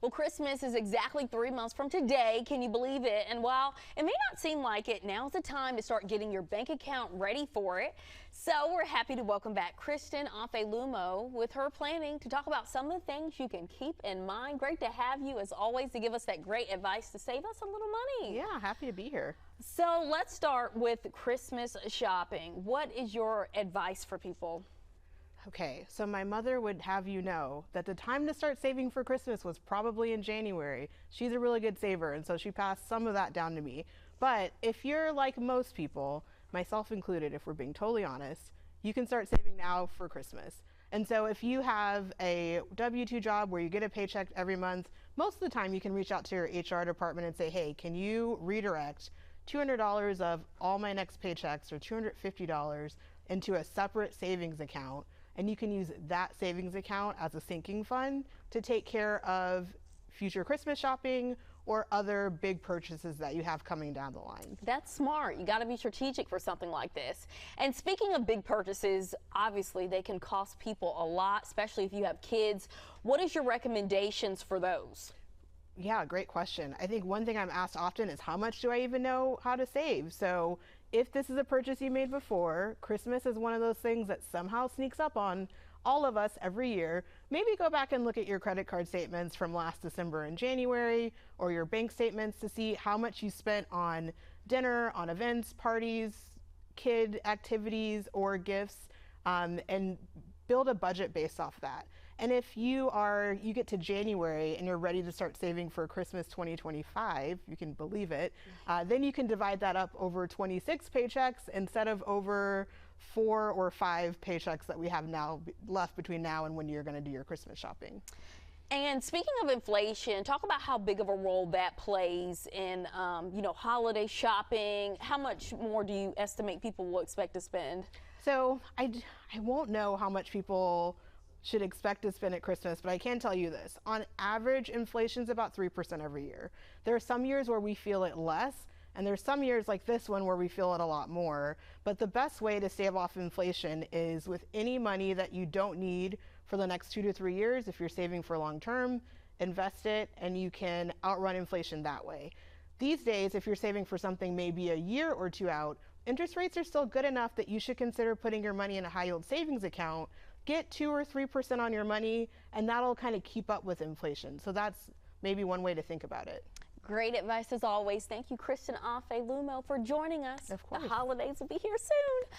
Well, Christmas is exactly 3 months from today. Can you believe it? And while it may not seem like it, now's the time to start getting your bank account ready for it. So we're happy to welcome back Kristen Afe-Lumo with HerPlanning to talk about some of the things you can keep in mind. Great to have you as always to give us that great advice to save us a little money. Yeah, happy to be here. So let's start with Christmas shopping. What is your advice for people? Okay, so my mother would have you know that the time to start saving for Christmas was probably in January. She's a really good saver, and so she passed some of that down to me. But if you're like most people, myself included, if we're being totally honest, you can start saving now for Christmas. And so if you have a W-2 job where you get a paycheck every month, most of the time you can reach out to your HR department and say, hey, can you redirect $200 of all my next paychecks or $250 into a separate savings account? And you can use that savings account as a sinking fund to take care of future Christmas shopping or other big purchases that you have coming down the line. That's smart. You got to be strategic for something like this. And speaking of big purchases, obviously they can cost people a lot, especially if you have kids. What is your recommendations for those? Yeah, great question. I think one thing I'm asked often is how much do I even know how to save? So if this is a purchase you made before, Christmas is one of those things that somehow sneaks up on all of us every year. Maybe go back and look at your credit card statements from last December and January, or your bank statements to see how much you spent on dinner, on events, parties, kid activities, or gifts, and build a budget based off that. And if you get to January and you're ready to start saving for Christmas 2025, you can believe it, then you can divide that up over 26 paychecks instead of over 4 or 5 paychecks that we have now left between now and when you're going to do your Christmas shopping. And speaking of inflation, talk about how big of a role that plays in, holiday shopping. How much more do you estimate people will expect to spend? So I won't know how much people should expect to spend at Christmas, but I can tell you this. On average, inflation's about 3% every year. There are some years where we feel it less, and there's some years like this one where we feel it a lot more. But the best way to stave off inflation is with any money that you don't need for the next 2 to 3 years. If you're saving for long term, invest it, and you can outrun inflation that way. These days, if you're saving for something maybe a year or two out, interest rates are still good enough that you should consider putting your money in a high yield savings account. Get 2 or 3% on your money, and that'll kind of keep up with inflation. So that's maybe one way to think about it. Great advice as always. Thank you, Kristen Afe-Lumo, for joining us. Of course. The holidays will be here soon.